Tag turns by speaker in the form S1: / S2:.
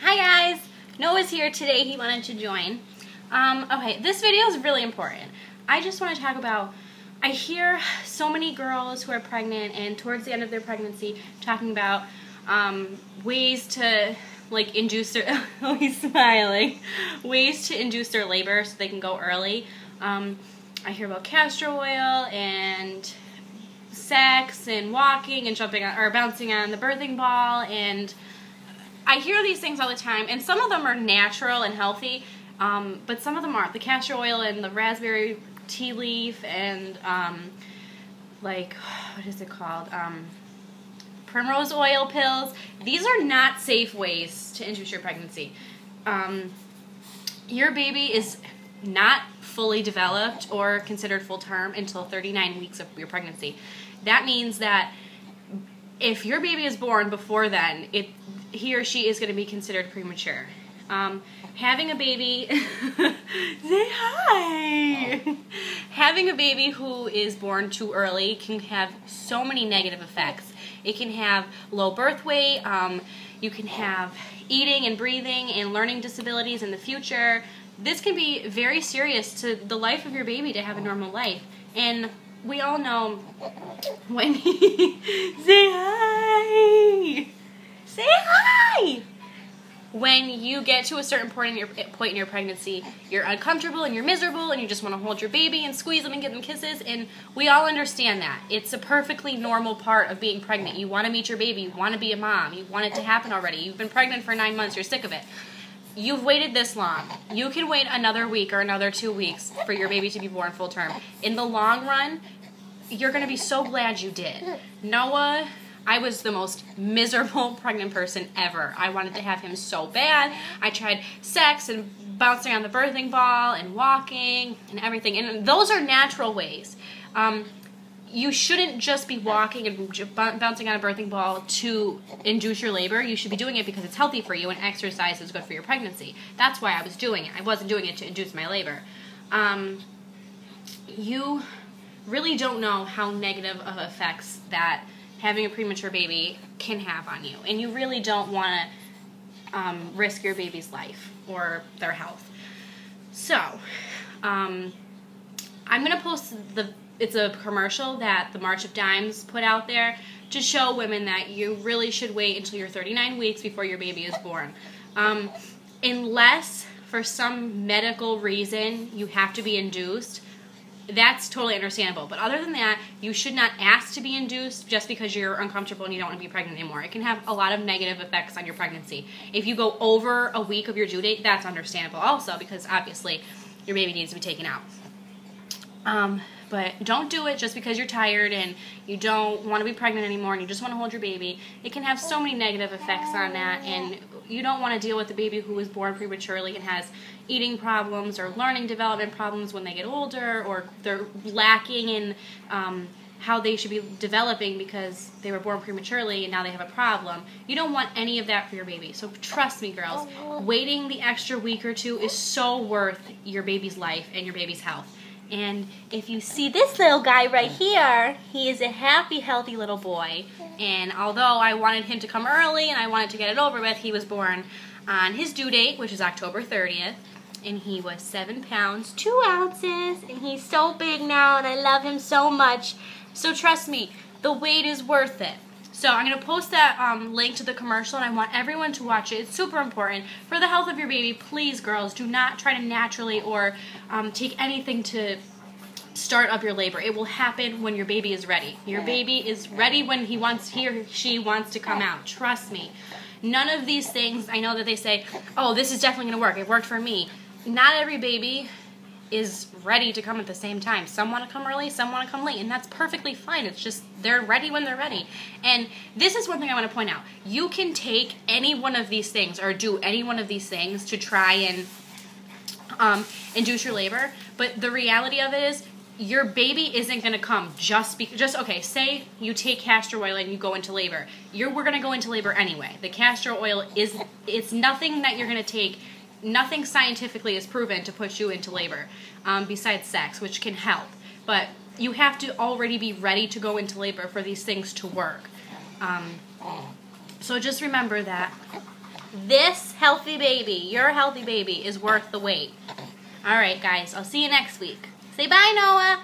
S1: Hi guys! Noah's here today. He wanted to join. Okay, this video is really important. I just want to talk about, I hear so many girls who are pregnant and towards the end of their pregnancy talking about ways to induce their, oh, he's smiling, ways to induce their labor so they can go early. I hear about castor oil and sex and walking and jumping on, or bouncing on the birthing ball, and I hear these things all the time, and some of them are natural and healthy, but some of them aren't. The castor oil and the raspberry tea leaf and what is it called? Primrose oil pills. These are not safe ways to induce your pregnancy. Your baby is not fully developed or considered full term until 39 weeks of your pregnancy. That means that if your baby is born before then, he or she is going to be considered premature. Having a baby, say hi! Having a baby who is born too early can have so many negative effects. It can have low birth weight, you can have eating and breathing and learning disabilities in the future. This can be very serious to the life of your baby to have a normal life. And we all know when say hi! Say hi! When you get to a certain point in your pregnancy, you're uncomfortable and you're miserable and you just want to hold your baby and squeeze them and give them kisses, and we all understand that. It's a perfectly normal part of being pregnant. You want to meet your baby, you want to be a mom, you want it to happen already. You've been pregnant for 9 months, you're sick of it. You've waited this long. You can wait another week or another 2 weeks for your baby to be born full term. In the long run, you're going to be so glad you did. Noah, I was the most miserable pregnant person ever. I wanted to have him so bad. I tried sex and bouncing on the birthing ball and walking and everything. And those are natural ways. You shouldn't just be walking and bouncing on a birthing ball to induce your labor. You should be doing it because it's healthy for you and exercise is good for your pregnancy. That's why I was doing it. I wasn't doing it to induce my labor. You really don't know how negative of effects that having a premature baby can have on you. And you really don't want to risk your baby's life or their health. So, I'm going to post it's a commercial that the March of Dimes put out there to show women that you really should wait until you're 39 weeks before your baby is born. Unless, for some medical reason, you have to be induced, that's totally understandable. But other than that, you should not ask to be induced just because you're uncomfortable and you don't want to be pregnant anymore. It can have a lot of negative effects on your pregnancy. If you go over a week of your due date, that's understandable also because obviously your baby needs to be taken out. But don't do it just because you're tired and you don't want to be pregnant anymore and you just want to hold your baby. It can have so many negative effects on that, and you don't want to deal with the baby who was born prematurely and has eating problems or learning development problems when they get older, or they're lacking in how they should be developing because they were born prematurely and now they have a problem. You don't want any of that for your baby. So trust me, girls, waiting the extra week or two is so worth your baby's life and your baby's health. And if you see this little guy right here, he is a happy, healthy little boy. And although I wanted him to come early and I wanted to get it over with, he was born on his due date, which is October 30th. And he was 7 pounds, 2 ounces. And he's so big now, and I love him so much. So trust me, the wait is worth it. So I'm going to post that link to the commercial, and I want everyone to watch it. It's super important. For the health of your baby, please, girls, do not try to naturally or take anything to start up your labor. It will happen when your baby is ready. Your baby is ready when he or she wants to come out. Trust me. None of these things, I know that they say, oh, this is definitely going to work. It worked for me. Not every baby is ready to come at the same time. Some want to come early, some want to come late, and that's perfectly fine. It's just they're ready when they're ready. And this is one thing I want to point out. You can take any one of these things or do any one of these things to try and induce your labor, but the reality of it is your baby isn't going to come okay, say you take castor oil and you go into labor. We're going to go into labor anyway. The castor oil it's nothing that you're going to take. Nothing scientifically is proven to put you into labor besides sex, which can help. But you have to already be ready to go into labor for these things to work. So just remember that this healthy baby, your healthy baby, is worth the wait. All right, guys. I'll see you next week. Say bye, Noah.